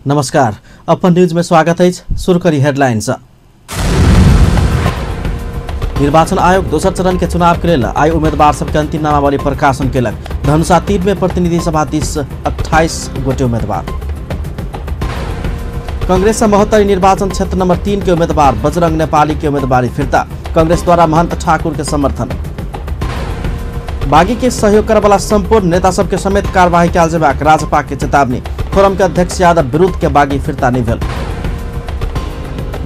नमस्कार, अपन न्यूज में स्वागत है। सुरखरी हेडलाइंस। निर्वाचन आयोग दोसर चरण के चुनाव के लिए आई उम्मीदवार सबके अंतिम नामावली प्रकाशन केलक। धनुषा 3 में प्रतिनिधि सभा 28 गोटे उम्मीदवार। कांग्रेस से महोत्तरी निर्वाचन क्षेत्र नंबर 3 के उम्मीदवार बजरंग नेपाली की उम्मीदवारी फिर्ता। कांग्रेस द्वारा महंत ठाकुर के समर्थन। बागी के सहयोग करे वाला संपूर्ण नेता सबके समेत कार्यवाही के आजेबाक राजपा के चेतावनी। फोरम के अध्यक्ष यादव विरुद्ध के बागी फिर्ता नहीं भेल।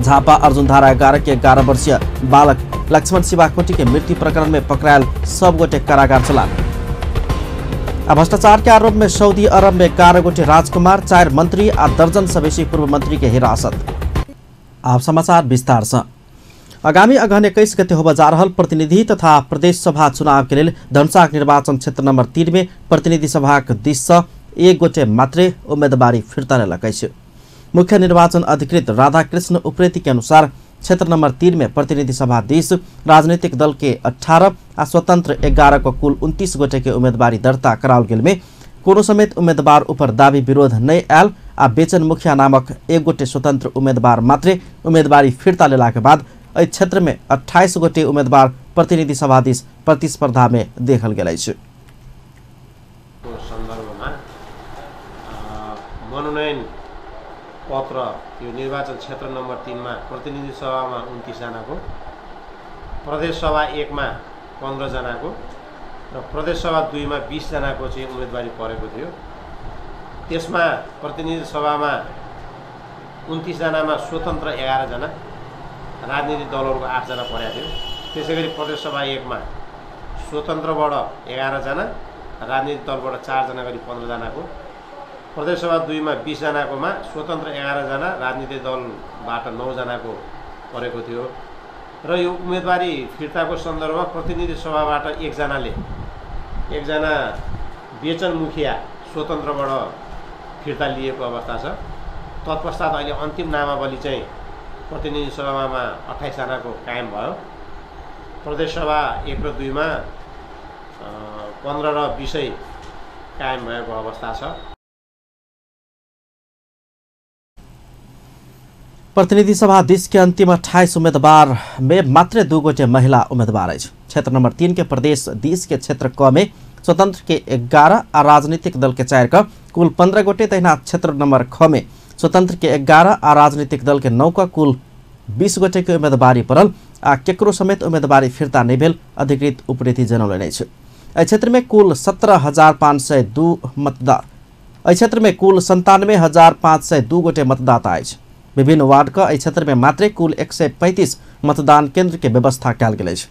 झापा अर्जुनधारा 11 के 11 वर्षीय बालक लक्ष्मण शिवाकोटी के मृत्यु प्रकरण में पकड़ायल सब गोटे कारागार चलान। भ्रष्टाचार के आरोप में सऊदी अरब में 11 गोटे राजकुमार, 4 मंत्री आ दर्जन से बेसी पूर्व मंत्री के हिरासत। आप समाचार विस्तार से। आगामी अगहन 21 गते होब जा रहल प्रतिनिधि तथा प्रदेश सभा चुनाव के लिए धनुषा निर्वाचन क्षेत्र नंबर 3 में प्रतिनिधि सभा दिस से 1 गोटे मात्रै उम्मीदवारी फिर्ता लेलक। मुख्य निर्वाचन अधिकृत राधाकृष्ण उप्रेती के अनुसार क्षेत्र नंबर 3 में प्रतिनिधि सभा दिस राजनीतिक दल के 18 आ स्वतंत्र 11 को कुल 29 गोटे के उम्मीदवारी दर्ता कराओल गेल में कोनो समेत उम्मीदवार ऊपर दावी विरोध नहीं आयल आ बेचन मुखिया नामक 1 गोटे स्वतंत्र उम्मीदवार मात्रै उम्मीदवारी फिर्ता लेला के बाद एहि क्षेत्र में 28 गोटे उम्मीदवार प्रतिनिधि सभा दिस प्रतिस्पर्धा में देखल गेल अछि। मनोनयन पत्र यो निर्वाचन क्षेत्र नंबर 3 में प्रतिनिधि सभा में 29 जना को, प्रदेश सभा 1 में 15 जना को र प्रदेश सभा 2 में 20 जना को चाहिँ उम्मेदवारी परेको थियो। त्यसमा प्रतिनिधि सभा में 29 जना में स्वतन्त्र 11 जना, राजनीतिक दलहरुको 8 जना परेको थियो। त्यसैगरी प्रदेश सभा 1 में स्वतन्त्रबाट 11 जना, राजनीतिक दलबाट 4 जना गरी 15 जना को, प्रदेश सभा 2 में 20 जना को में स्वतन्त्र 11 जना, राजनीतिक दलबाट 9 जना को परेको थियो। र यो उम्मेदवारी फिर्ताको सन्दर्भमा प्रतिनिधि सभाबाट 1 जनाले 1 जना बेचन मुखिया स्वतन्त्रबाट फिर्ता लिएको अवस्था छ। तत्पश्चात अहिले अन्तिम नामावली चाहिँ प्रतिनिधि सभामा 28 जना को कायम भयो। प्रदेश सभा 1 र 2 में 15 र 20 कायम भएको अवस्था छ। प्रतिनिधि सभा दिस के अंतिम 28 उम्मीदवार में मात्र 2 गोटे महिला उम्मीदवार है। क्षेत्र नंबर 3 के प्रदेश दिस के क्षेत्र क में स्वतंत्र के 11 और राजनीतिक दल के 4 का कुल 15 गोटे, तहिना क्षेत्र नंबर ख में स्वतंत्र के 11 और राजनीतिक दल के 9 का कुल 20 गोटे के उम्मीदवारी पड़ल आ केकरो समेत उम्मीदवारी फिर्ता नहीं भेल अधिकृत उप्रेती जनौलनि अछि। क्षेत्र में कुल 17,502 मतदाता, क्षेत्र में कुल 97,502 गोटे मतदाता अछि। विभिन्न वार्ड का क्षेत्र में मात्र कुल 135 मतदान केंद्र के व्यवस्था कल गेल अछि।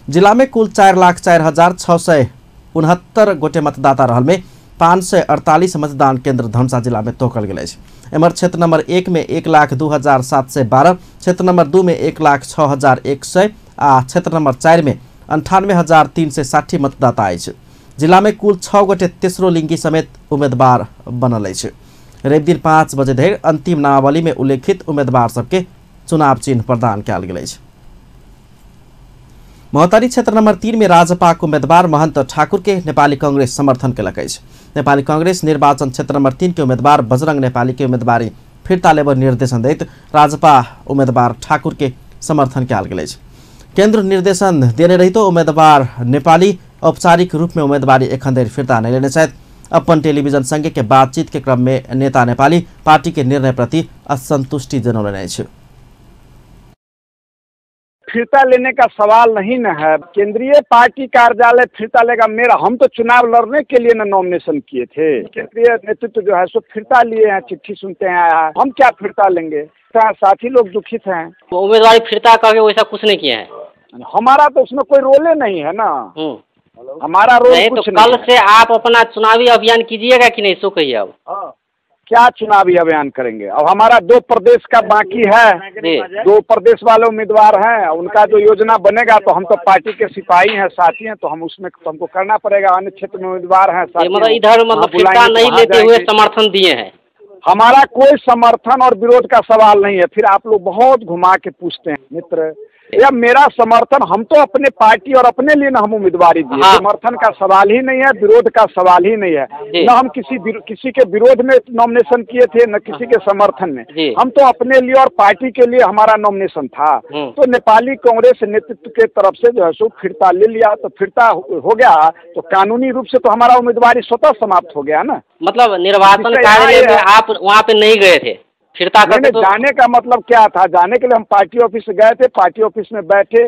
जिला में कुल 4,04,669 गोटे मतदाता रहल में 548 मतदान केंद्र धनुषा जिला में तोकल गेल अछि। एमर क्षेत्र नंबर 1 में 1,02,712, क्षेत्र नंबर 2 में 1,06,100 आ क्षेत्र नंबर 4 में 98,360 मतदाता अछि। जिला में कुल 6 गोटे तेसरो लिंगी समेत उम्मीदवार बनल अछि। रवि दिन 5 बजे धरि अंतिम नामावली में उल्लेखित उम्मीदवार सबके चुनाव चिन्ह प्रदान कयल गेल अछि। महोत्तरी क्षेत्र नंबर 3 में राजपा उम्मीदवार महंत ठाकुर के नेपाली कांग्रेस समर्थन केलक अछि। नेपाली कांग्रेस निर्वाचन क्षेत्र नंबर 3 के उम्मीदवार बजरंग नेपाली के उम्मीदवारी फिर्ता लेबर निर्देशन दैत राजपा उम्मीदवार ठाकुर के समर्थन कयल गेल अछि। केंद्र निर्देशन देने रही तो उम्मीदवार नेपाली औपचारिक रूप में उम्मीदवारी एखन धरि फिर्ता नहीं लेने छथि। अपन टेलीविजन संगे के बातचीत के क्रम में नेता नेपाली पार्टी के निर्णय प्रति असंतुष्टि जनौलनि अछि। फिरता लेने का सवाल नहीं न है, केंद्रीय पार्टी कार्यालय फिरता लेगा। हम तो चुनाव लड़ने के लिए न नॉमिनेशन किए थे। केंद्रीय नेतृत्व जो है सो फिरता लिए हैं, चिट्ठी सुनते हैं आया है, हम क्या फिरता लेंगे। साथी लोग दुखित हैं। उम्मीदवारी फिरता करके वैसा कुछ नहीं किया है। हमारा तो उसमें कोई रोले नहीं है ना, हमारा रोल नहीं। कुछ तो नहीं कल से आप अपना चुनावी अभियान कीजिएगा कि नहीं, सो कहिए। अब क्या चुनावी अभियान करेंगे। अब हमारा 2 प्रदेश का बाकी है, 2 प्रदेश वाले उम्मीदवार हैं, उनका जो योजना बनेगा तो हम तो पार्टी के सिपाही हैं, साथी हैं, तो हम उसमें तो हमको करना पड़ेगा। अन्य क्षेत्र में उम्मीदवार हैं, मतलब इधर मतलब फिरता नहीं लेते हुए समर्थन दिए हैं। हमारा कोई समर्थन और विरोध का सवाल नहीं है। फिर आप लोग बहुत घुमा के पूछते हैं। मित्र, या मेरा समर्थन, हम तो अपने पार्टी और अपने लिए ना हम उम्मीदवारी दिए। हाँ। समर्थन का सवाल ही नहीं है, विरोध का सवाल ही नहीं है। न हम किसी के विरोध में नॉमिनेशन किए थे, न किसी के समर्थन में। हम तो अपने लिए और पार्टी के लिए हमारा नॉमिनेशन था। तो नेपाली कांग्रेस नेतृत्व के तरफ से जो है सो फिरता ले लिया, तो फिरता हो गया, तो कानूनी रूप से तो हमारा उम्मीदवारी स्वतः समाप्त हो गया ना। मतलब निर्वाचन कार्यालय में आप वहाँ पे नहीं गए थे? फिरता करते तो जाने का मतलब क्या था? जाने के लिए हम पार्टी ऑफिस गए थे, पार्टी ऑफिस में बैठे।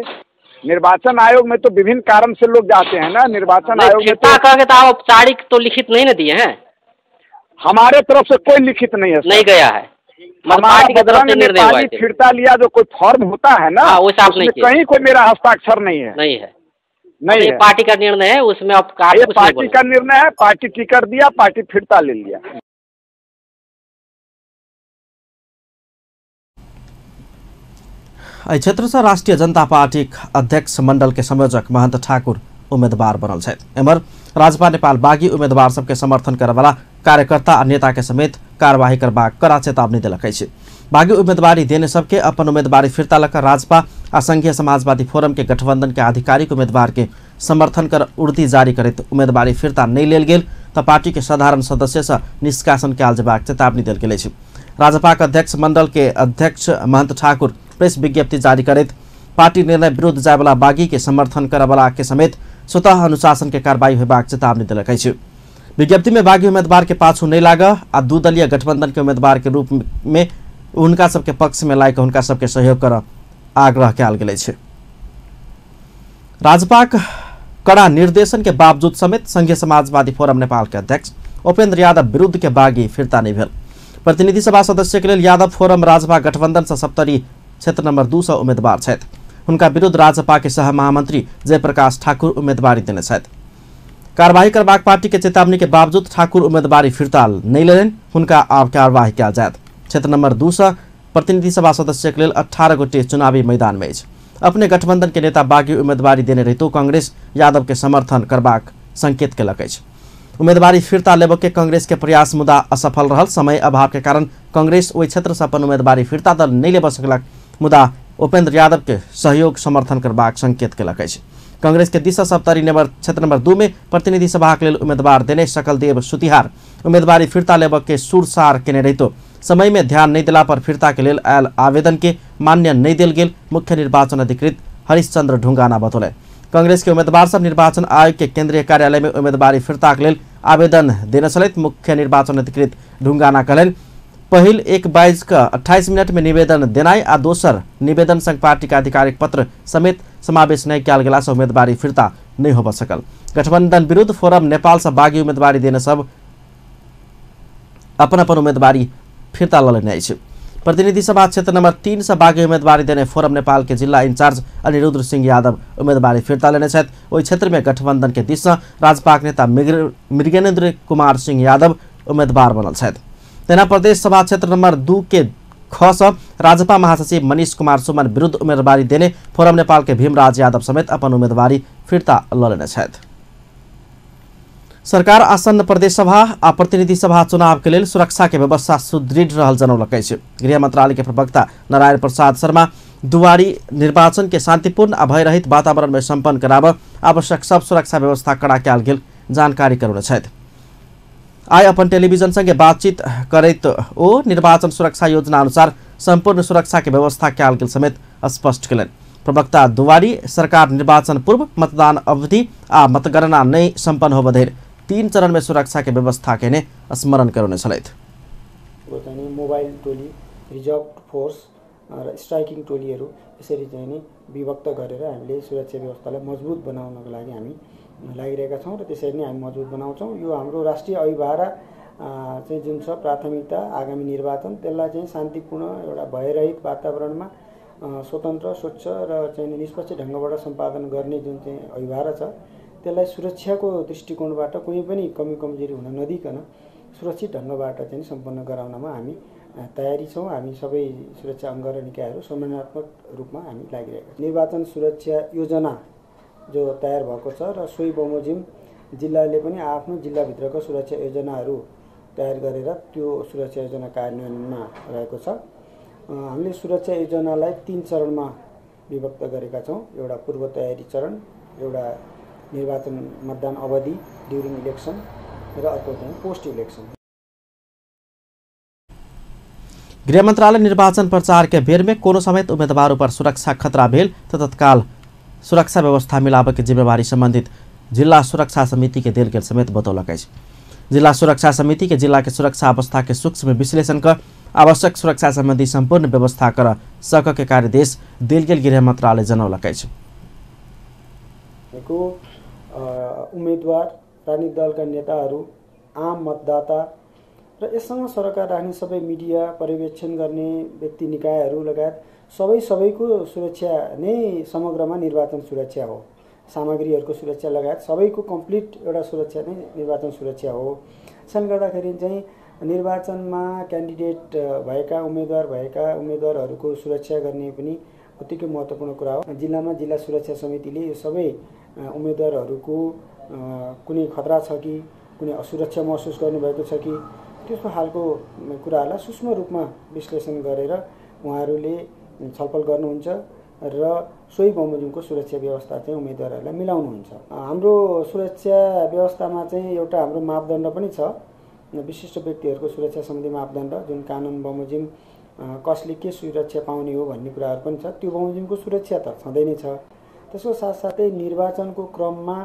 निर्वाचन आयोग में तो विभिन्न कारण से लोग जाते हैं ना। निर्वाचन आयोग में फिरता करके तो आप औपचारिक तो लिखित नहीं न दिए हैं? हमारे तरफ से कोई लिखित नहीं है, नहीं गया है। हमारा बजरंग नेपाली फिरता लिया जो कोई फॉर्म होता है ना, उसमें कहीं कोई मेरा हस्ताक्षर नहीं है। नहीं है, पार्टी का निर्णय है, उसमें आप पार्टी का निर्णय है। पार्टी टिकट दिया, पार्टी फिरता ले लिया। क्षेत्र से राष्ट्रिय जनता पार्टी अध्यक्ष मंडल के संयोजक महंत ठाकुर उम्मीदवार बनल है। एमर राजपा नेपाल बागी उम्मीदवार सबके समर्थन करे वाला कार्यकर्ता और नेता के समेत कार्यवाही करबाक कड़ा चेतावनी दिलक है। बागी उम्मीदवारी देने सबके अपन उम्मीदवारी फिरता लकर राजपा आ संघीय समाजवादी फोरम के गठबंधन के आधिकारिक उम्मीदवार के समर्थन कर उड़ती जारी करते उम्मीदवारी फिरता नहीं लेल गेल तो पार्टी के साधारण सदस्य से निष्कासन कयल जेबाक चेतावनी दिल गेल। राजपा अध्यक्ष मंडल के अध्यक्ष महंत ठाकुर प्रेस विज्ञप्ति जारी करते पार्टी निर्णय विरुद्ध जाए वाला बागी के समर्थन करे वाला के समेत स्वतः अनुशासन के कार्रवाई होबाक चेतावनी दिलक है। विज्ञप्ति में बागी उम्मीदवार के पाछू नहीं लाग आ दू दलीय गठबंधन के उम्मीदवार के रूप में उनका सबके पक्ष में लायक उनका सबके सहयोग कर आग्रह कयल गेल छै। राजपा कड़ा निर्देशन के बावजूद समेत संघीय समाजवादी फोरम नेपाल के अध्यक्ष उपेन्द्र यादव विरुद्ध के बागी फिरता नहीं भेल। प्रतिनिधि सभा सदस्य के लिए यादव फोरम राजपा गठबंधन से सप्तरी क्षेत्र नंबर 2 से उम्मीदवार छथि। उनका विरुद्ध राजपा के सह महामंत्री जयप्रकाश ठाकुर उम्मीदवारी देने छथि। कार्यवाही करबाक पार्टी के चेतावनी के बावजूद ठाकुर उम्मीदवारी फिरता नहीं लेन, उनका अब कार्यवाही किया जाए। क्षेत्र नंबर 2 से प्रतिनिधि सभा सदस्य के लिए 18 गोटे चुनावी मैदान में अपने गठबंधन के नेता बागी उम्मीदवारी देने रहितो कांग्रेस यादव के समर्थन करबाक संकेत केलक। उम्मीदवारी फिरता लेब के कांग्रेस के प्रयास मुदा असफल रहल। समय अभाव के कारण कांग्रेस ओहि क्षेत्र से अपन उम्मीदवारी फिरता दल नहीं लेब सकलक, मुदा उपेन्द्र यादव के सहयोग समर्थन करबाक संकेत केलक। कांग्रेस के दिशा सप्तरी क्षेत्र नंबर 2 में प्रतिनिधि सभा के लिए उम्मीदवार देने सकलदेव सुतिहार उम्मीदवारी फिरता लेब के सुरसार केने रहितो समय में ध्यान नहीं दिला पर फिरता के लिए आयल आवेदन के मान्य नहीं दिल गेल मुख्य निर्वाचन अधिकृत हरिश्चंद्र ढुंगाना बतौले। कांग्रेस के उम्मीदवार सब निर्वाचन आयोग के केंद्रीय कार्यालय में उम्मीदवारी फिरता के लिए आवेदन देने सहित मुख्य निर्वाचन अधिकृत ढुंगाना कहलन पहिल 1:22:28 में निवेदन देनाई आ दोसर निवेदन संघ पार्टी का आधिकारिक पत्र समेत समावेश नहीं किया गेला से उम्मीदवारी फिरता नहीं हो सकल। गठबंधन विरुद्ध फोरम नेपाल से बागी उम्मीदवारी देने सब अपन अपन उम्मीदवारी फिरता ललने है। प्रतिनिधि सभा क्षेत्र नंबर 3 से बागी उम्मीदवारी देने फोरम नेपाल के जिला इंचार्ज अनिरुद्र सिंह यादव उम्मीदवारी फिरता लेने छथि। वही क्षेत्र में गठबंधन के दिशा राजपा नेता मृगेन्द्र कुमार सिंह यादव उम्मीदवार बनल छथि। तेना प्रदेश सभा क्षेत्र नंबर 2 के ख से राजपा महासचिव मनीष कुमार सुमन विरुद्ध उम्मीदवारी देने फोरम नेपाल के भीमराज यादव समेत अपन उम्मीदवारी फिरता ललने छथि। सरकार आसन्न प्रदेश सभा आ प्रतिनिधि सभा चुनाव के लिए सुरक्षा के व्यवस्था सुदृढ़ रहल जनौलक है। गृह मंत्रालय के प्रवक्ता नारायण प्रसाद शर्मा दुवारी निर्वाचन के शांतिपूर्ण आ भयरहित वातावरण में संपन्न कराब आवश्यक सब सुरक्षा व्यवस्था कड़ा कयल गेल जानकारी करौने छथि। आइ अपन टेलीविजन संगे बातचीत करैत ओ निर्वाचन सुरक्षा योजना अनुसार संपूर्ण सुरक्षा के व्यवस्था कयल गेल समेत स्पष्ट केलनि। प्रवक्ता दुवारी सरकार निर्वाचन पूर्व मतदान अवधि आ मतगणना नहीं संपन्न होब धरि 3 चरण में सुरक्षा के व्यवस्था के स्मरण करने छलैथ। मोबाइल टोली, रिजर्भ फोर्स र स्ट्राइकिङ टोलीहरू यसरी चाहिँ नि विभक्त गरेर हामीले सुरक्षा व्यवस्थालाई मजबुत बनाउनको लागि हामी लागिरहेका छौँ र त्यसरी नै हामी मजबुत बनाउँछौँ। यो हाम्रो राष्ट्रिय अभिभारा चाहिँ जुन छ प्राथमिकता आगामी निर्वाचन त्यसलाई चाहिँ शान्तिपूर्ण एउटा भयरहित वातावरणमा स्वतन्त्र स्वच्छ र चाहिँ निष्पक्ष ढङ्गबाट सम्पादन गर्ने जुन चाहिँ अभिभारा छ त्यसलाई सुरक्षाको दृष्टिकोणबाट कुनै पनि कमी कमजोरी हुन नदिकन सुरक्षित ढङ्गबाट चाहिँ सम्पन्न गराउनमा हामी तयारी छौँ। हामी सबै सुरक्षा अङ्ग र निकायहरू समन्वयात्मक रूपमा हामी लागिरहेका छौँ। निर्वाचन सुरक्षा योजना जो तयार भएको छ र सोही बमोजिम जिल्लाले पनि आफ्नो जिल्लाभित्रको सुरक्षा योजनाहरू तयार गरेर त्यो सुरक्षा योजना कार्यान्वयनमा रहेको छ। हामीले सुरक्षा योजनालाई 3 चरणमा विभक्त गरेका छौँ। एउटा पूर्व तयारी चरण, एउटा निर्वाचन मतदान अवधि ड्युरिङ इलेक्सन र अर्को चाहिँ पोस्ट इलेक्सन। गृह मंत्रालय निर्वाचन प्रचार के बेर में कोनो समेत उम्मीदवारों पर सुरक्षा खतरा भेल तो तत्काल सुरक्षा व्यवस्था मिलावे के जिम्मेवारी संबंधित जिला सुरक्षा समिति के देल गेल समेत बतौलक अछि। जिला सुरक्षा समिति के जिला के सुरक्षा अवस्था के सूक्ष्म विश्लेषण कर आवश्यक सुरक्षा संबंधी संपूर्ण व्यवस्था कर सक के कार्यदेश देल गेल गृह मंत्रालय जनौलक अछि। उम्मेदवार, राजनीतिक दलका नेताहरू, आम मतदाता र यससँग सरकार राख्ने सबै मिडिया, पर्यवेक्षण गर्ने व्यक्ति निकायहरू लगायत सबैको सुरक्षा नै समग्रमा निर्वाचन सुरक्षा हो। सामग्रीहरूको सुरक्षा लगायत सबैको कम्प्लिट एउटा सुरक्षा नै निर्वाचन सुरक्षा हो। त्यसले गर्दाखेरि चाहिँ निर्वाचनमा क्यान्डिडेट भएका उम्मेदवारहरूको सुरक्षा गर्ने पनि उत्तिकै महत्त्वपूर्ण कुरा हो। जिल्लामा जिल्ला सुरक्षा समितिले यो सबै उम्मेदवारहरूको कुनै खतरा छ कि, कुनै असुरक्षा महसुस गर्नुभएको छ कि, त्यस्तो खालको कुराहरूलाई सूक्ष्म रूपमा विश्लेषण गरेर उहाँहरूले छलफल गर्नुहुन्छ र सोही बमोजिमको सुरक्षा व्यवस्था चाहिँ उम्मेदवारहरूलाई मिलाउनुहुन्छ। हाम्रो सुरक्षा व्यवस्थामा चाहिँ एउटा हाम्रो मापदण्ड पनि छ, विशिष्ट व्यक्तिहरूको सुरक्षा सम्बन्धी मापदण्ड, जुन कानुन बमोजिम कसले के सुरक्षा पाउने हो भन्ने कुराहरू पनि छ। त्यो बमोजिमको सुरक्षा त छँदै नै छ। त्यसको साथसाथै निर्वाचनको क्रममा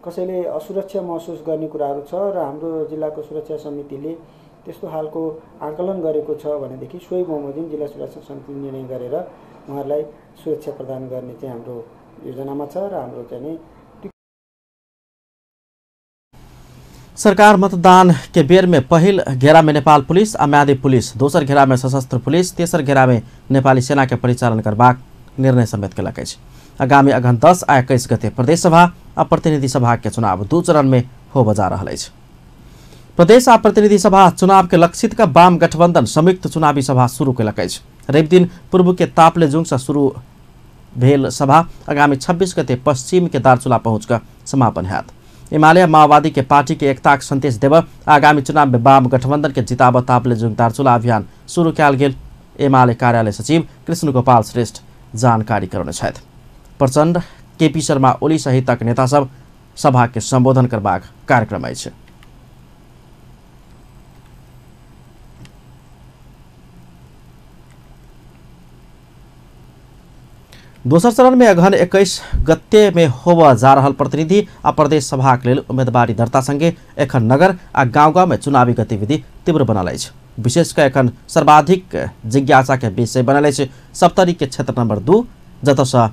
कसैले असुरक्षा महसुस गर्ने कुराहरू छ र हाम्रो जिल्लाको सुरक्षा समितिले त्यस्तो खालको आकलन गरेको छ भनेदेखि सोही बमोजिम जिल्ला सुरक्षा समितिले निर्णय गरेर उहाँहरूलाई सुरक्षा प्रदान गर्ने चाहिँ हाम्रो योजनामा छ र हाम्रो चाहिँ सरकार मतदान के बेर में पहिल घेरा में नेपाल पुलिस आ म्यादी पुलिस, दोसर घेरा में सशस्त्र पुलिस, तेसर घेरा में नेपाली सेना के परिचालन करबाक निर्णय समेत केलक अछि। आगामी अगहन 10 आ 21 गते प्रदेश सभा आ प्रतिनिधि सभा के चुनाव 2 चरण में होब जा रहल अछि। प्रदेश आ प्रतिनिधि सभा चुनाव के लक्षित का वाम गठबंधन संयुक्त चुनावी सभा शुरू केलक अछि। रवि दिन पूर्व के ताप्लेजुङ से शुरू भेल सभा आगामी 26 गते पश्चिम के दार्चुला पहुंचकर समापन हैत। एमाले माओवादी के पार्टी के एकताक संदेश देव आगामी चुनाव में वाम गठबंधन के जिताब ताप्लेजुङ दार्चुला अभियान शुरू कयल गेल एमाले कार्यालय सचिव कृष्ण गोपाल श्रेष्ठ जानकारी करने छथि। प्रचण्ड, केपी शर्मा ओली सहितक नेता सब सभा के संबोधन करबाक कार्यक्रम अछि। दोसर चरण में अगहन 21 गते में होब जा रहल प्रतिनिधि आ प्रदेश सभा के लेल उम्मीदवारी दर्ता संगे एखन नगर आ गाँव में चुनावी गतिविधि तीव्र बनल अछि। विशेषकर एखन सर्वाधिक जिज्ञासा के विषय बनल अछि सप्तरी के क्षेत्र नंबर 2, जतसँ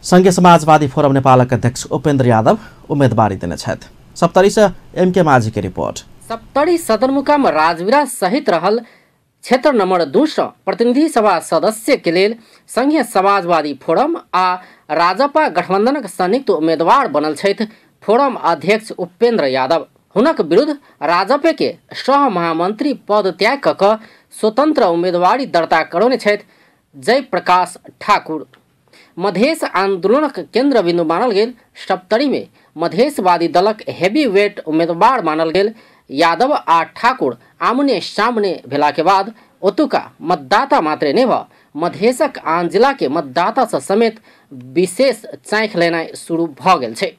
संघीय समाजवादी फोरम नेपालक अध्यक्ष उपेन्द्र यादव उम्मीदवारी देने छथि। सप्तरी से एमके माझी के रिपोर्ट। सप्तरी सदरमुकाम राजवीरा सहित रहल क्षेत्र नंबर 2 से प्रतिनिधि सभा सदस्य के लेल संघीय समाजवादी फोरम आ राजपा गठबंधनक संयुक्त उम्मीदवार बनल छथि फोरम अध्यक्ष उपेन्द्र यादव। हुनक विरुद्ध राजपा के सह महामंत्री पद त्याग कऽ स्वतंत्र उम्मीदवारी दर्ता करौने छथि जयप्रकाश ठाकुर। मधेश आंदोलनक केंद्र बिंदु मानल गेल सप्तरी में मधेशवादी दलक हेवी वेट उम्मीदवार मानल गेल यादव आ ठाकुर आमने सामने भेला के बाद ओतुका मतदाता मात्रे नै भ मधेशक आन जिला के मतदाता से समेत विशेष चाँखि लेनाइ शुरू भ गेल छै।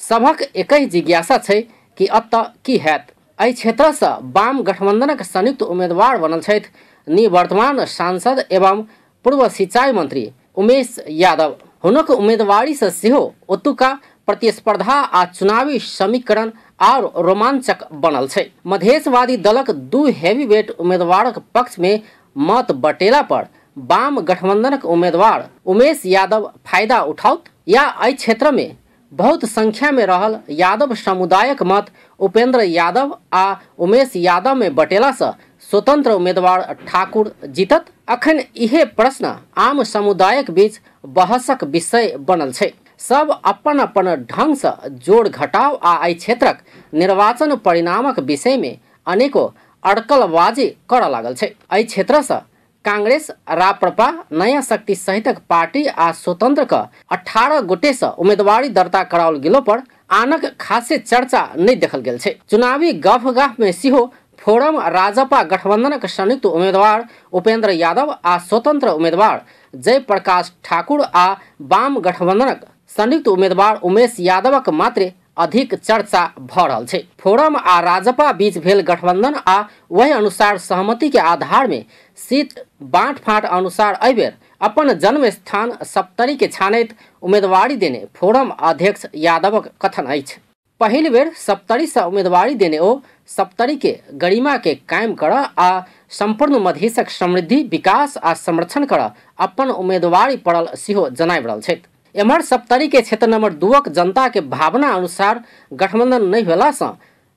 सभक एकहि जिज्ञासा छै कि अतः की हैत। एहि क्षेत्र से वाम गठबंधनक संयुक्त उम्मीदवार बनल छथि निवर्तमान सांसद एवं पूर्व सिंचाई मंत्री उमेश यादव। हुनक उम्मीदवारी से सेहो ओतुका प्रतिस्पर्धा आ चुनावी समीकरण और रोमांचक बनल छै। मधेशवादी दलक 2 हेवीवेट उम्मीदवारक पक्ष में मत बटेला पर वाम गठबंधनक उम्मीदवार उमेश यादव फायदा उठाउत या एहि क्षेत्र में बहुत संख्या में रहल यादव समुदायक मत उपेन्द्र यादव आ उमेश यादव में बटेला से स्वतंत्र उम्मीदवार ठाकुर जीतत। अखन इहे प्रश्न आम समुदायक बीच बहसक विषय बनल छै। सब अपन अपन ढंग से जोड़ घटाव आ एहि क्षेत्रक निर्वाचन परिणामक विषय में अनेको अड़कलबाजी करऽ लागल छै। एहि क्षेत्र से कांग्रेस, राप्रपा, नया शक्ति सहितक पार्टी आ स्वतंत्र का 18 गोटे से उम्मीदवारी दर्ता कराओल गेलो पर आनक खासे चर्चा नहीं देखल गेल छै। चुनावी गफगाफ में सेहो फोरम राजपा गठबन्धनक संयुक्त उम्मेदवार उपेन्द्र यादव आ स्वतन्त्र उम्मेदवार जयप्रकाश ठाकुर आ वाम गठबन्धनक संयुक्त उम्मेदवार उमेश यादवक मात्रै अधिक चर्चा भ रहल छै। फोरम आ राजपा बीच भेल गठबन्धन आ वही अनुसार सहमति के आधार में सीट बाँट-फाँट अनुसार एहिबेर अपन जन्म स्थान सप्तरी के छानैत उम्मेदवारी देने फोरम अध्यक्ष यादवक कथन अछि। पहिल बेर सप्तरी से उम्मेदवारी देने ओ सप्तरी के गरिमा के कायम कर आ संपूर्ण मधेशक समृद्धि विकास आ संरक्षण कर अपन उम्मेदवारी पड़ल सेहो जनाबि रहल छथि। एम्हर सप्तरी के क्षेत्र नंबर 2 जनता के भावना अनुसार गठबंधन नहीं भेला से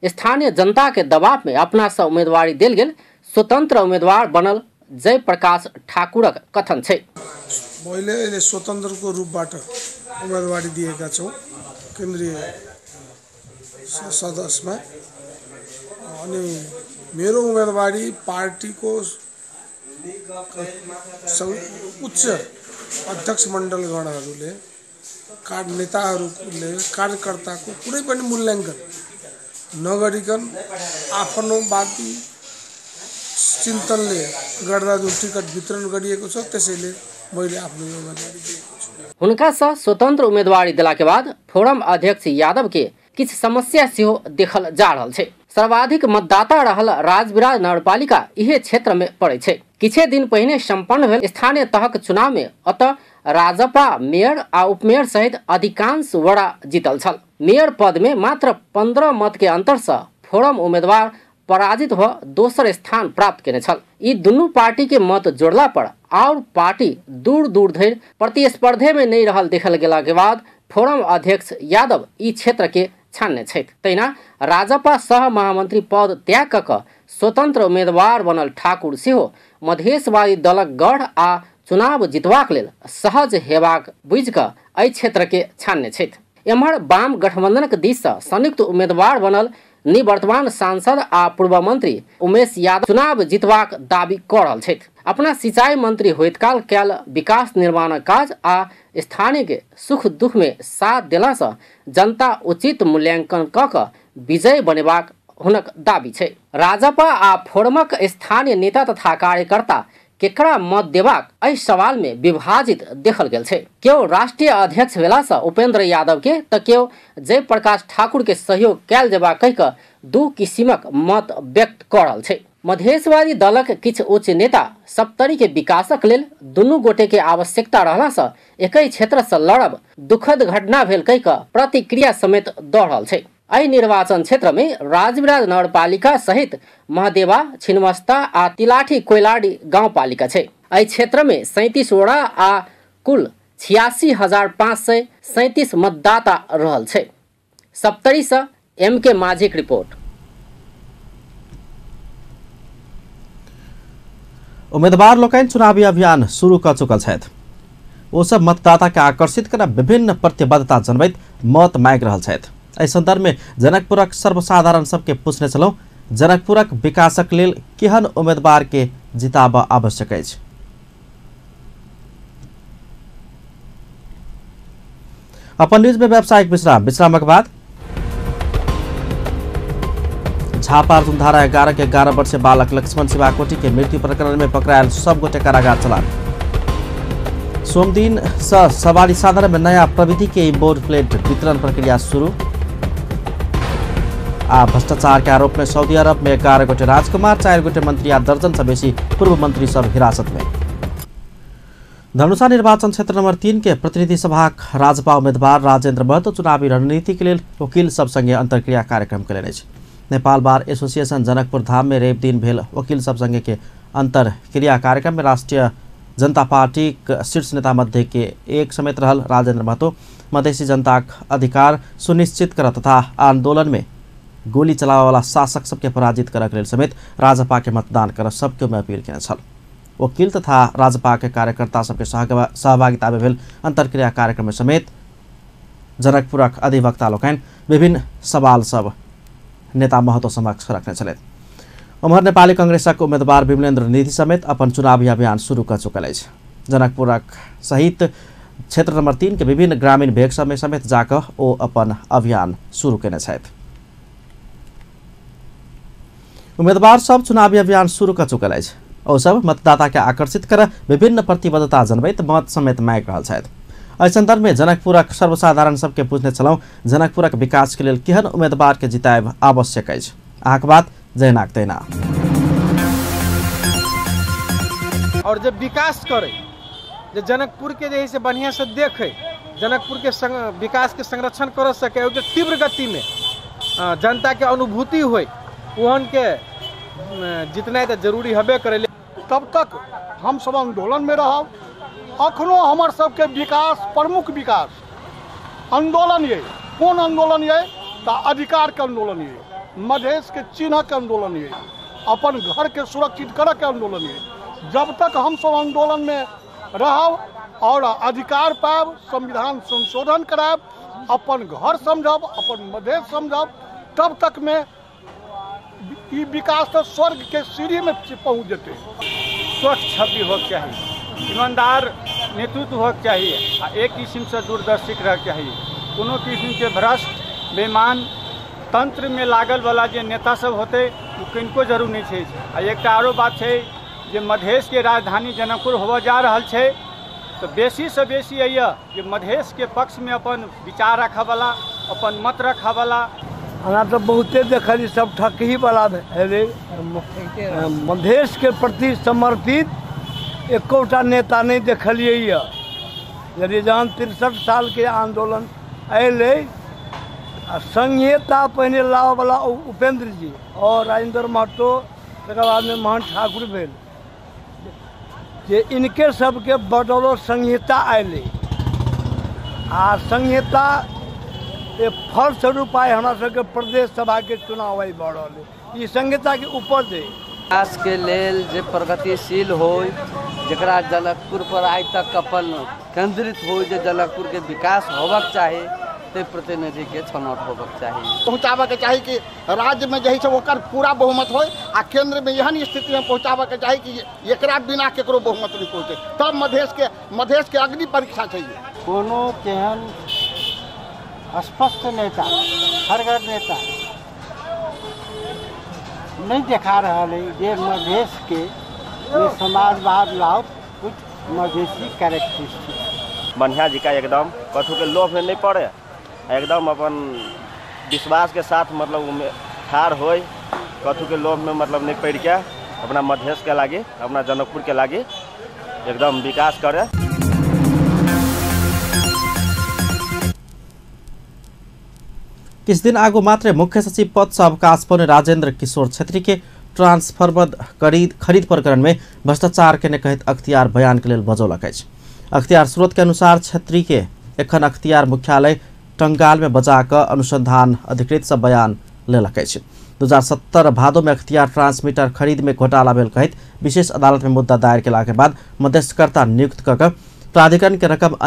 स्थानीय जनता के दबाव में अपना से उम्मीदवारी देल गेल स्वतंत्र उम्मीदवार बनल जयप्रकाश ठाकुरक कथन छै। मैले स्वतन्त्रको रूपबाट उम्मेदवारी दिएका छौँ केन्द्रीय सदस्यमा, अनि मेरो उम्मेदवारी पार्टीको उच्च अध्यक्ष मण्डलगणहरूले नेताहरूले कार्यकर्ताको कुनै पनि मूल्याङ्कन नगरिकन आफ्नो बाँकी चिन्तनले गर्दा जुन टिकट वितरण गरिएको छ त्यसैले मैले आफ्नो उम्मेदवारी दिएको छु। हुनका सँ स्वतन्त्र उम्मेदवारी देला के बाद फोरम अध्यक्ष यादव के किछु समस्या सेहो देखल जा रहल छै। सर्वाधिक मतदाता रहल राजविराज नगरपालिका इहे क्षेत्र में पड़े छै। किछे दिन पहिने संपन्न भेल स्थानीय तहक चुनाव में अतः राजपा मेयर आ उपमेयर सहित अधिकांश वड़ा जीतल छल। मेयर पद में मात्र 15 मत के अंतर से फोरम उम्मीदवार पराजित भ दोसर स्थान प्राप्त केने छल। ई दुनू पार्टी के मत जोड़ला पर और पार्टी दूर दूर धरि प्रतिस्पर्धे में नहीं रहल देखल गेला के बाद फोरम अध्यक्ष यादव ई क्षेत्र के छान्ने छथि। तैना राजपा सह महामंत्री पद त्याग क स्वतंत्र उम्मीदवार बनल ठाकुर सेहो मधेशवादी दलक गढ़ आ चुनाव जितबाक लेल सहज हेबाक बुझि क एहि क्षेत्र के छान्ने छथि। एम्हर वाम गठबंधनक दिस सँ संयुक्त उम्मीदवार बनल निवर्तमान सांसद आ पूर्व मंत्री उमेश यादव चुनाव जितबाक दावी क रहल छथि। अपना सिंचाई मंत्री होइत काल कैल विकास निर्माण काज आ स्थानीय के सुख दुख में साथ देला सँ जनता उचित मूल्यांकन क विजय बनेबाक हुनक दावी छै। राजपा आ फोरमक स्थानीय नेता तथा कार्यकर्ता केकरा मत देबाक एहि सवाल में विभाजित देखल गेल छै। केओ राष्ट्रीय अध्यक्ष भेला सँ उपेन्द्र यादव के त केओ जयप्रकाश ठाकुर के सहयोग कैल जेबाक कहि क दू किसिमक मत व्यक्त क रहल छै। मधेशवादी दलक किछु उच्च नेता सप्तरी के विकासक लेल दुनू गोटे के आवश्यकता रहला सँ एकै क्षेत्र सँ लड़ब दुखद घटना भेल कहि क प्रतिक्रिया समेत द रहल छै। एहि निर्वाचन क्षेत्र में राजविराज नगरपालिका सहित महदेवा, छिन्नमस्ता आ तिलाठी कोइलाडी गाउँपालिका छै। एहि क्षेत्र में 37 वडा आ कुल 86,537 मतदाता रहल छै। सप्तरी सँ MK माझीक रिपोर्ट। उम्मीदवार लोकनि चुनावी अभियान शुरू क चुकल छथि। ओ सब मतदाता के आकर्षित कर विभिन्न प्रतिबद्धता जनबैत मत मांगि रहल छथि। एहि संदर्भ में जनकपुरक सर्वसाधारण सबके पूछने छलौं जनकपुरक विकासक लेल केहन उम्मीदवार के जिताब आवश्यक अछि। अपन न्यूज में व्यावसायिक विश्रामक बाद झापा अर्जुन धारा 11 के 11 वर्षीय बालक लक्ष्मण शिवाकोटी के मृत्यु प्रकरण में पकड़ायल सब गोटे कारागार चलान। सोमदिन से सवारी साधन में नया प्रविधि के बोर्ड प्लेट वितरण प्रक्रिया शुरू। आ भ्रष्टाचार के आरोप में सऊदी अरब में 11 गोटे राजकुमार, 4 गोटे मंत्री आ दर्जन से बेसी पूर्व मंत्री सब हिरासत में। धनुषा निर्वाचन क्षेत्र नंबर 3 के प्रतिनिधि सभा राजपा उम्मीदवार राजेन्द्र महतो चुनावी रणनीति के लिए वकील सब संगे अंतरक्रिया कार्यक्रम करेने छै। नेपाल बार एसोसिएशन जनकपुर धाम में रेप दिन भेल वकील सब संगे के अंतरक्रिया कार्यक्रम में राष्ट्रीय जनता पार्टी शीर्ष नेता मध्य के एक समेत रहल राजेन्द्र महतो मधेसी जनता अधिकार सुनिश्चित कर तथा आंदोलन में गोली चलावे वाला शासक सबके पराजित करक लेल समेत राजपा के मतदान कर सबके में अपील केने छल। वकील तथा राजपा के कार्यकर्ता सबके सहभागिता में भेल अंतरक्रिया कार्यक्रम में समेत जनकपुरक अधिवक्ता लोकनि विभिन्न सवाल सब नेता महतो समक्ष रखने छलथि। उम्हर नेपाली कांग्रेसक उम्मीदवार विमलेन्द्र निधि समेत अपन चुनावी अभियान शुरू कर चुकल अछि। जनकपुरक सहित क्षेत्र नंबर 3 के विभिन्न ग्रामीण भेग सब में समेत जाकर ओ अपन अभियान शुरू केने छथि। उम्मीदवार सब चुनावी अभियान शुरू कर चुकल अछि। ओ सब मतदाता के आकर्षित कर विभिन्न प्रतिबद्धता जनबैत मत समेत मांग रहल छथि। एहि संदर्भ में जनकपुरक सर्वसाधारण सबके पूछने छलौं जनकपुरक विकास के लेल केहन उम्मीदवार के जितायब आवश्यक अछि। अहाँक बात जयनाक दैना। और जब विकास करे जे जनकपुर के जे से बढ़िया से देखे, जनकपुर के विकास के संरक्षण कर सके और जो तीव्र गति में जनता के अनुभूति होए ओहन के जितना तो जरूरी हबे करे। तब तक हम सब आंदोलन में रहब। अखनो हमर सबके विकास प्रमुख विकास आंदोलन ये। कौन आंदोलन ये? अधिकार के आंदोलन ये, मधेश के चिन्ह के आंदोलन ये, अपन घर के सुरक्षित करे के आंदोलन ये। जब तक हम सब आंदोलन में रहब और अधिकार पाब, संविधान संशोधन कराब, अपन घर समझब, अपन मधेश समझब, तब तक में ये विकास तो स्वर्ग के सीढ़ी में पहुंच जेते। स्वच्छ छवि होके चाहिए, ईमानदार नेतृत्व होके चाहिए, एक किस्म से दूरदर्शी रहके चाहिए। कोनो किस्म के भ्रष्ट बेईमान तंत्र में लागल वाला जो नेता सब होते किनको जरूर नहीं है। एक आरो बात है जे मधेश के राजधानी जनकपुर होवे जा रहा है तो बेसी से बेसी अइया जे मधेश के पक्ष में अपन विचार रखा वाला, अपन मत रखा वाला। हमरा तो बहुते देखली सब ठकी वाला है। मधेश के प्रति समर्पित एकोटा नेता नहीं देखलिए। यदि जहाँ 63 साल के आंदोलन अले संहिता पहने लाव वाला उपेंद्र जी और राजेंद्र महतो, तक बाद में महंत ठाकुर भेल, जे इनके सबके बदौलत संहिता अले आ संहिता फलस्वरूप आए हमरा सबके प्रदेश सभा के चुनाव बढ़ रहा। ये संहिता के उपज है। विकास के लेल जे प्रगतिशील हो, जरा जनकपुर पर आज तक अपन केंद्रित हो, जे जनकपुर के विकास होबक चाहिए, ते प्रतिनिधि के छनौट होबक चाहिए। पहुँचाबे के चाहिए कि राज्य में जही से ओकर पूरा बहुमत हो आ केंद्र में एहन स्थिति में पहुँचाबे के चाहिए कि एकरा बिना केकरो बहुमत नहीं पहुँचे। तब मधेश के अग्नि परीक्षा चाहिए। कोनो केहन स्पष्ट नेता, हरगर नेता नहीं देखा रहा है जे मधेश के समाजवाद लाओ कुछ मधेशी कैरेक्टरिस्टिक। बढ़िया जी का एकदम कथू के लोभ में नहीं पड़े, एकदम अपन विश्वास के साथ मतलब ठाड़ हो, कथू के लोभ में मतलब नहीं पड़ के अपना मधेश के लागे, अपना जनकपुर के लागे एकदम विकास करे। किस दिन आगो मात्रै मुख्य सचिव पद से अवकाश पाउने राजेंद्र किशोर छेत्री के ट्रांसफार्मर खरीद प्रकरण में भ्रष्टाचार के कहित अख्तियार बयान के लिए बजौलक अछि। अख्तियार स्रोत के अनुसार छेत्री के एखन अख्तियार मुख्यालय टंगाल में बजाक अनुसंधान अधिकृत से बयान लेलक अछि। 2017 भादो में अख्तियार ट्रांसमीटर खरीद में घोटाला भेल कहित विशेष अदालत में मुद्दा दायर केला के बाद मध्यस्थकर्ता नियुक्त कऽ प्राधिकरण के रकम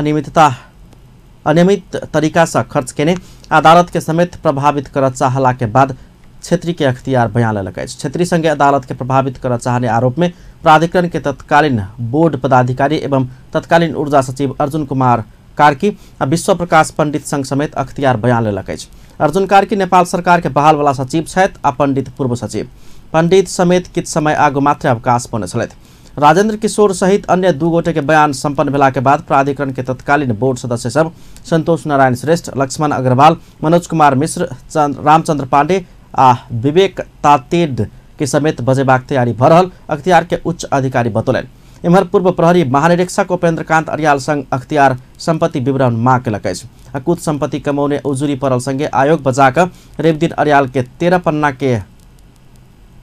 अनियमित तरीका से खर्च केने अदालत के समेत प्रभावित कर चाहला के बाद छेत्री के अख्तियार बयान लेलक अछि। छेत्री संगे अदालत के प्रभावित कर चाहने आरोप में प्राधिकरण के तत्कालीन बोर्ड पदाधिकारी एवं तत्कालीन ऊर्जा सचिव अर्जुन कुमार कार्की और विश्व प्रकाश पंडित संघ समेत अख्तियार बयान लेलक अछि। अर्जुन कार्की नेपाल सरकार के बहाल वाला सचिव छथि आ पंडित पूर्व सचिव। पंडित समेत किछ समय आगो मात्र अवकाश पाउने छलथि। राजेंद्र किशोर सहित अन्य 2 गोटे के बयान संपन्न भेला के बाद प्राधिकरण के तत्कालीन बोर्ड सदस्य सब संतोष नारायण श्रेष्ठ, लक्ष्मण अग्रवाल, मनोज कुमार मिश्र, रामचंद्र पांडे आ विवेक तातेड के समेत बजेबाक तैयारी भ रहल अख्तियार के उच्च अधिकारी बतौलन। इम्हर पूर्व प्रहरी महानिरीक्षक उपेन्द्रकान्त अरियाल संग अख्तियार संपत्ति विवरण मांग केलक अछि। कुछ संपत्ति कमौने उजुरी पड़ल संगे आयोग बजाक रेवदीन अरियाल के 13 पन्ना के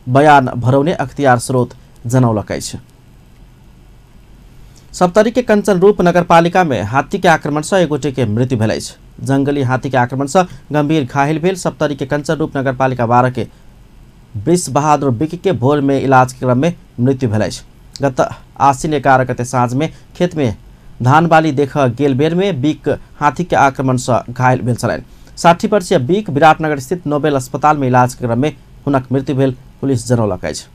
बयान भरौने अख्तियार स्रोत जनौलक अछि। सप्तरी के कंचन रूप नगरपालिका में हाथी के आक्रमण से एक गोटे के मृत्यु भेल अछि। जंगली हाथी के आक्रमण से गंभीर घायल भेल सप्तरी के कंचन रूप नगरपालिका 12 के वृष बहादुर बिक के भोर में इलाज के क्रम में मृत्यु भेल अछि। गत आश्विन 11 गते साँझ में खेत में धान बाली देख गेल बेर में बिक हाथी के आक्रमण से घायल भेल छलनि। 60 वर्षीय बिक विराटनगर स्थित नोबेल अस्पताल में इलाज के क्रम में हुनक मृत्यु भेल पुलिस जनौलक अछि।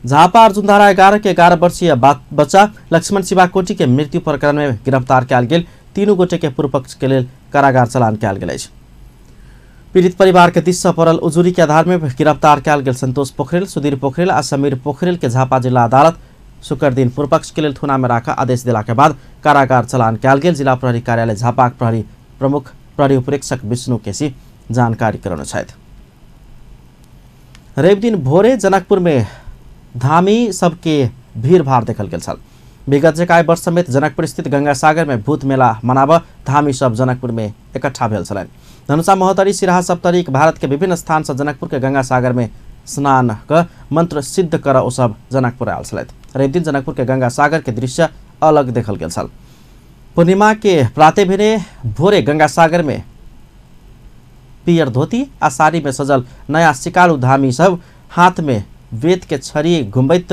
झापा अर्जुनधारा 11 के 11 वर्षीय बच्चा लक्ष्मण शिवाकोटी के मृत्यु प्रकरण में गिरफ्तार कयल गेल 3 गोटे के पूर्व पक्ष के लिए कारागार चलान कयल गेल अछि। पीड़ित परिवार के दिशा परल उजुरी के आधार में गिरफ्तार किया गेल संतोष पोखरेल, सुधीर पोखरेल और समीर पोखरेल के झापा जिला अदालत शुक्र दिन पूर्वपक्ष के लिए थुना में रखा आदेश दिला के बाद कारागार चलान किया गेल। जिला प्रहरी कार्यालय झापा प्रहरी प्रमुख प्रहरी उपरीक्षक विष्णु केसी जानकारी कराउन छथि। रवि दिन भोरे जनकपुर में धामी सबके भीड़भाड़ देखल गेल छल। विगत जेकाय वर्ष समेत जनकपुर स्थित गंगा सागर में भूत मेला मनाब धामी सब जनकपुर में इकट्ठा भेल छलनि। धनुषा महोत्तरी सिराहा सप्तरी भारत के विभिन्न स्थान से जनकपुर के गंगा सागर में स्नान क मंत्र सिद्ध कर ओ सब जनकपुर आयल छलथि। रवि दिन जनकपुर के गंगा सागर के दृश्य अलग देखल गेल छल। पूर्णिमा के प्राते भेने भोरे गंगा सागर में पियर धोती आ साड़ी में सजल नया शिकारू धामी सब हाथ में वेद के छड़ी घुमबैत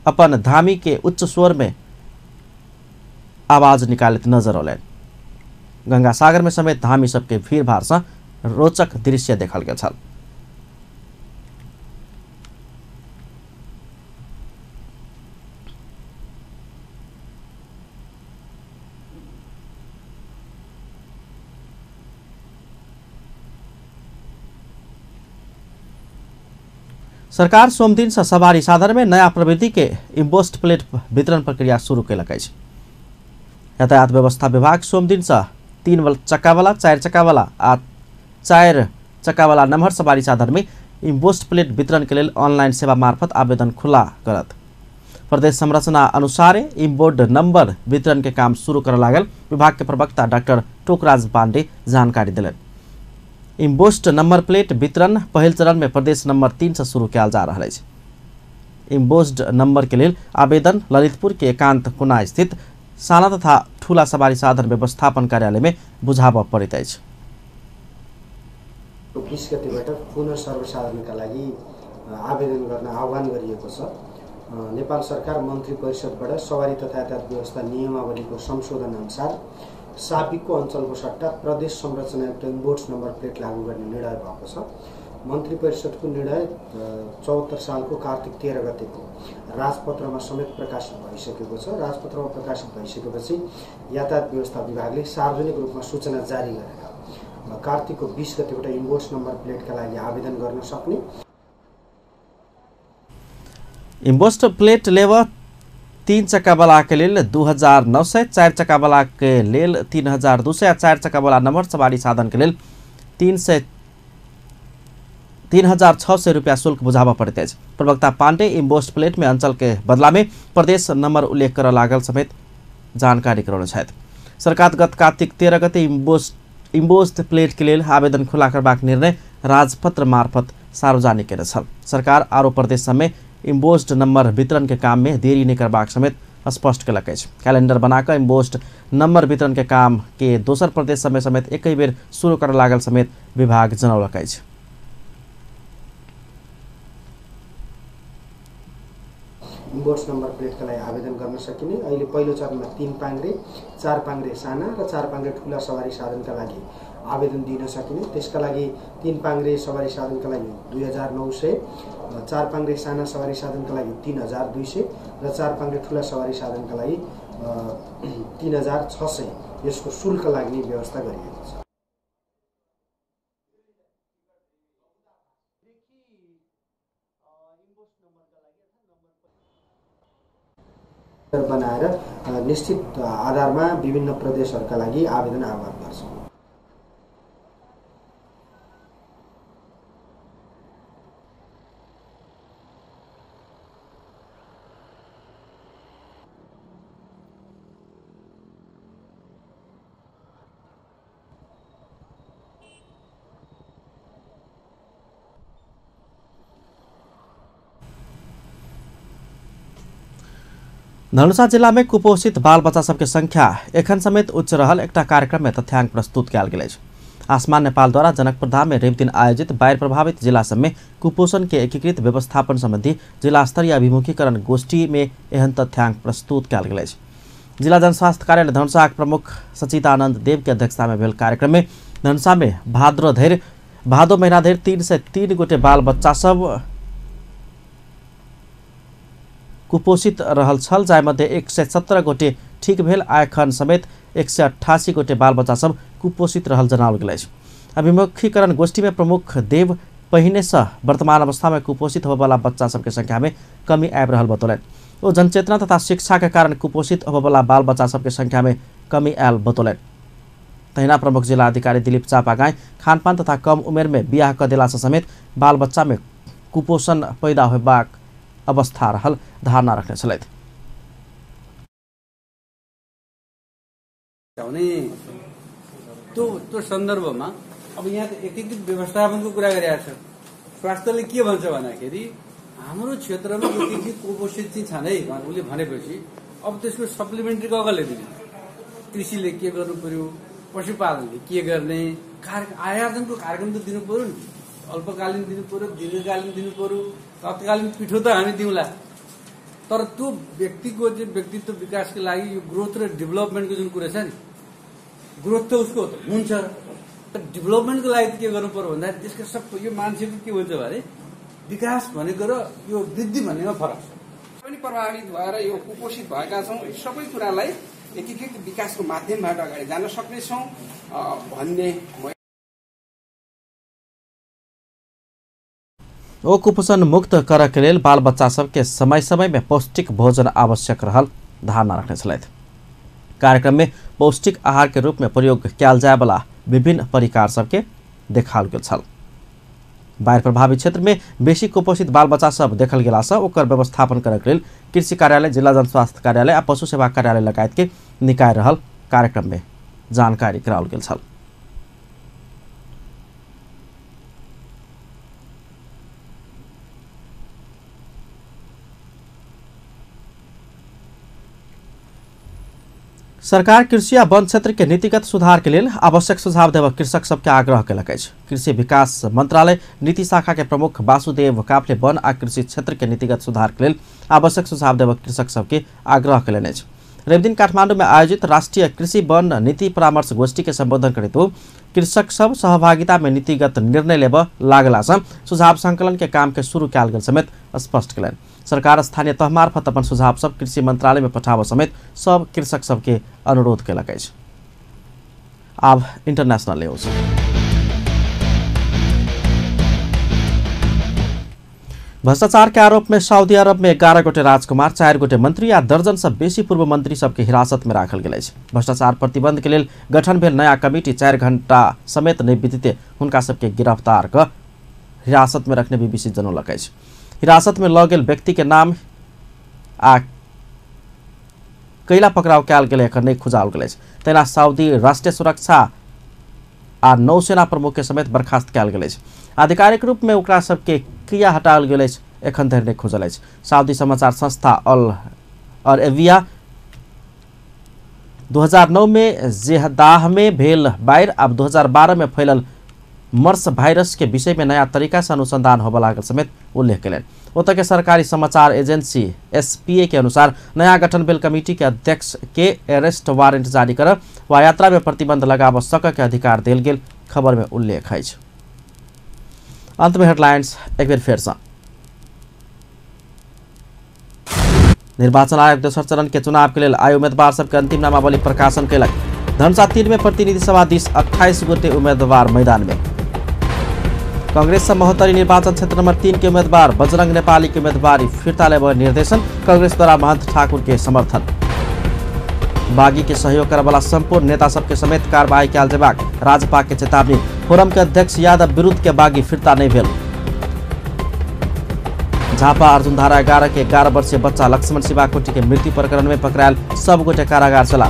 अपन धामी के उच्च स्वर में आवाज निकालत नजर औलनि। गंगा सागर में समेत धामी सबके भीड़ भाड़ से रोचक दृश्य देखल गेल छल। सरकार सोम दिन से सवारी साधन में नया प्रवृत्ति के इम्पोस्ट प्लेट वितरण प्रक्रिया शुरू कैलक अछि। यातायात व्यवस्था विभाग सोम दिन से 3 चक्का वाला, 4 चक्का वाला आ 4 चक्का वाला नम्हर सवारी साधन में इम्पोस्ट प्लेट वितरण के लिए ऑनलाइन सेवा मार्फत आवेदन खुला करत। प्रदेश संरचना अनुसार इम्पोर्ट नंबर वितरण के काम शुरू कर लागल। विभाग के प्रवक्ता डॉक्टर टोकराज पांडे जानकारी दिले। इम्पोस्ट नंबर प्लेट वितरण पहल चरण में प्रदेश नंबर 3 से शुरू किया जा रहा है। इम्पोस्ट नंबर के लिए आवेदन ललितपुर के एकांत कोना स्थित साना तथा ठूला सवारी साधन व्यवस्थापन कार्यालय में बुझाव पड़ित अछि। 20 गतेबाट पुनः सर्वसाधारणका लागि आवेदन गर्न आह्वान गरिएको छ। नेपाल सरकार मन्त्री परिषदबाट सवारी तथा यातायात व्यवस्था नियमावलीको संशोधन अनुसार साबिकको अञ्चलको सट्टा प्रदेश संरचनायुक्त इम्पोर्ट नम्बर प्लेट लागू गर्ने निर्णय भएको छ। मन्त्री परिषदको निर्णय 74 सालको कार्तिक 13 गतेको राजपत्रमा समेत प्रकाशित भइसकेको छ। राजपत्रमा प्रकाशित भइसकेपछि यातायात व्यवस्था विभागले सार्वजनिक रूपमा सूचना जारी गरेर कार्तिकको 20 गतेबाट इम्पोर्ट नम्बर प्लेटका लागि आवेदन गर्न सक्ने। इम्पोस्ट प्लेट लेव 3 चक्का वाला के लिए 2900, 4 चक्का वाला के लिए 3200 या 4 चक्का वाला नंबर सवारी साधन के लिए 3600 रुपया शुल्क बुझावा पड़ते हैं। प्रवक्ता पांडे इम्पोस्ट प्लेट में अंचल के बदला में प्रदेश नंबर उल्लेख कर लागल समेत जानकारी कराउन छथि। सरकार गत कार्तिक 13 गते इम्पोस्ट प्लेट के लिए आवेदन खुला करबाक निर्णय राजपत्र मार्फत सार्वजनिक केने छल। सरकार आरो प्रदेश में इम्पोस्ट नंबर वितरण के काम में देरी नहीं करबाक समेत स्पष्ट कलक अछि। कैलेंडर बनाकर इम्पोस्ट नंबर वितरण के काम के दोसर प्रदेश समेत एक बेर शुरू कर लागल समेत विभाग जनौलक अछि। इम्पोर्ट नम्बर प्लेटका लागि आवेदन गर्न सकिने। अहिले पहिलो चरणमा 3 पाङ्ग्रे, 4 पाङ्ग्रे साना र 4 पाङ्ग्रे ठुला सवारी साधनका लागि आवेदन दिन सकिने। त्यसका लागि 3 पाङ्ग्रे सवारी साधनका लागि 2900, 4 पाङ्ग्रे साना सवारी साधनका लागि 3200 र 4 पाङ्ग्रे ठुला सवारी साधनका लागि 3600 यसको शुल्क लाग्ने व्यवस्था गरिएको छ। बनाएर निश्चित आधारमा विभिन्न प्रदेशहरूका लागि आवेदन आह्वान गर्छौँ। धनुषा जिला में कुपोषित बाल बच्चा सबके संख्या एखन समेत उच्च रहल एकटा कार्यक्रम में तथ्यांक प्रस्तुत किया गेल। आसमान नेपाल द्वारा जनकपुर धाम में रवि दिन आयोजित बाढ़ प्रभावित जिला सब में कुपोषण के एकीकृत व्यवस्थापन संबंधी जिला स्तरीय अभिमुखीकरण गोष्ठी में एहन तथ्यांक प्रस्तुत किया गेल। जिला जनस्वास्थ्य कार्यालय धनुषा प्रमुख सचिदानंद देव के अध्यक्षता में भेल कार्यक्रम में धनुषा में भादो महीना धरि 303 गोटे बाल बच्चा सब कुपोषित रहल छल, जाय मध्ये 117 गोटे ठीक भेल आ एखन समेत 188 गोटे बाल बच्चा सब कुपोषित रहल जनाओल गेल अछि। अभिमुखीकरण गोष्ठी में प्रमुख देव पहिने से वर्तमान अवस्था में कुपोषित होबेवाला बच्चा सबके संख्या में कमी आबि रहल बतौलनि। ओ जनचेतना तथा शिक्षा के कारण कुपोषित होबेवाला बाल बच्चा सबके संख्या में कमी आयल बतौलनि। तहिना प्रमुख जिला अधिकारी दिलीप चापागाई खानपान तथा कम उमेर में बियाह क देला समेत बाल बच्चा में कुपोषण पैदा होबाक अवस्था रहल धारणा रखने छलथि। त्यो सन्दर्भमा अब यहाँ एकीकृत व्यवस्थापनको कुरा गरिरहेको छ। स्वास्थ्यले के भन्छ भन्दाखेरि हाम्रो क्षेत्रमा एकीकृत कुपोषित चाहिँ छन् है उसले भनेपछि अब त्यसको सप्लिमेन्ट्री कसले दिने? कृषिले के गर्नु पर्यो, पशुपालनले के गर्ने, आयोजनको कार्यक्रम त दिनु पर्यो नि। अल्पकालीन दिनु पर्यो, दीर्घकालीन दिनु पर्यो, तत्कालीन पिठो त हामी दिउँला। तर त्यो व्यक्तिको चाहिँ व्यक्तित्व विकासको लागि यो ग्रोथ र डेभलपमेन्टको जुन कुरा छ नि, ग्रोथ त उसको हुन्छ, तर डेभलपमेन्टको लागि के गर्नु पर्यो भन्दा त्यसको सब यो मान्छेको के हुन्छ भने विकास भनेको र यो वृद्धि भनेको फरक छ। पनि प्रभावित भएर यो कुपोषित भएका छौँ, सबै कुरालाई एकीकृत विकासको माध्यमबाट अगाडि जान सक्नेछौँ भन्ने। ओ कुपोषण मुक्त करऽ के लेल बाल बच्चा सबके समय समय में पौष्टिक भोजन आवश्यक रहल धारणा रखने छलथि। कार्यक्रम में पौष्टिक आहार के रूप में प्रयोग कयल जाय वाला विभिन्न परिकार सबके देखाओल गेल छल। बाढ़ि प्रभावित क्षेत्र में बेसी कुपोषित बाल बच्चा सब देखल गेला से ओकर व्यवस्थापन करऽ के लेल कृषि कार्यालय, जिला जनस्वास्थ्य कार्यालय आ पशु सेवा कार्यालय लगायत के निकाय रहल कार्यक्रम में जानकारी कराओल गेल छल। सरकार कृषि आ वन क्षेत्र के नीतिगत सुधार के लिए आवश्यक सुझाव देव कृषक सबके आग्रह कयलक अछि। कृषि विकास मंत्रालय नीति शाखा के प्रमुख वासुदेव काफले वन आ कृषि क्षेत्र के नीतिगत सुधार के लिए आवश्यक सुझाव देव कृषक सबके आग्रह कयलनि अछि। रवि दिन काठमांडू में आयोजित राष्ट्रीय कृषि वन नीति परामर्श गोष्ठी के संबोधन करते हुए कृषक सब सहभागिता में नीतिगत निर्णय लेब लागला से सुझाव संकलन के काम के शुरू कयल गेल समेत स्पष्ट कयलनि। सरकार स्थानीय तह मार्फत अपन सुझाव सब कृषि मंत्रालय में पठाबऽ समेत सब कृषक सबके अनुरोध कयलक अछि। आब इंटरनेशनल न्यूज। भ्रष्टाचार के आरोप में सऊदी अरब में 11 गोटे राजकुमार, 4 गोटे मंत्री आ दर्जन से बेसी पूर्व मंत्री सबके हिरासत में राखल गेल अछि। भ्रष्टाचार प्रतिबंध के लेल गठन भेल नया कमिटी 4 घंटा समेत नहीं बीतते हुनका सबके गिरफ्तार क हिरासत में रखने बीबीसी जनौलक अछि। हिरासत में लऽ गेल व्यक्ति के नाम आ कैला पकड़ाव कयल गेल एखन नहीं खुजाओल गेल अछि। तहिना सऊदी राष्ट्रीय सुरक्षा आ नौसेना प्रमुख के समेत बर्खास्त कयल गेल अछि। आधिकारिक रूप में ओकरा सबके किया हटाओल गेल अछि एखन धरि नहीं खुजल अछि। सऊदी समाचार संस्था अल अरबिया 2009 में जेहदाह में भेल बाढ़ि अब 2012 में फैलल मर्स वायरस के विषय में नया तरीका से अनुसंधान होबऽ लागल समेत उल्लेख कयलनि। ओतऽ के सरकारी समाचार एजेंसी SPA के अनुसार नया गठन भेल कमिटी के अध्यक्ष के अरेस्ट वारंट जारी कर वा यात्रा में प्रतिबंध लगाबऽ सकऽ के अधिकार देल गेल खबर में उल्लेख अछि। अंत में हेडलाइंस एक बेर फेर से। निर्वाचन आयोग दोसर चरण के चुनाव के लिए आय उम्मीदवार सबके अंतिम नामावली प्रकाशन कयलक। धनुषा 3 में प्रतिनिधि सभा दिस 28 गोटे उम्मीदवार मैदान में। कांग्रेस से महोत्तरी निर्वाचन क्षेत्र नंबर 3 के उम्मीदवार बजरंग नेपाली के उम्मीदवारी फिर्ता लेबऽ निर्देशन, कांग्रेस द्वारा महंत ठाकुर के समर्थन। बागी के सहयोग करे वाला संपूर्ण नेता सबके समेत कार्रवाई कयल जेबाक राजपा के चेतावनी। फोरम के अध्यक्ष यादव विरुद्ध के बागी फिर्ता नहीं भेल। झापा अर्जुनधारा 11 के 11 वर्षीय बच्चा लक्ष्मण शिवाकोटी के मृत्यु प्रकरण में पकड़ायल सब गोटे कारागार चला।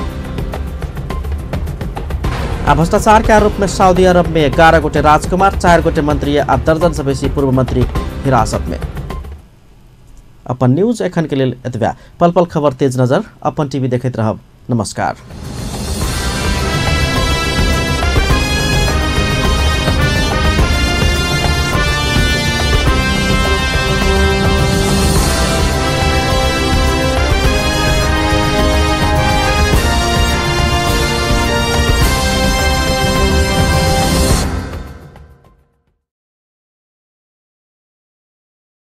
भ्रष्टाचार के आरोप में सऊदी अरब में 11 गोटे राजकुमार, 4 गोटे मंत्री आ दर्जन से बेसी पूर्व मंत्री हिरासत में। अपन न्यूज एखन के लेल एतबे। पल पल खबर तेज नजर अपन टीवी देखैत रहब। नमस्कार।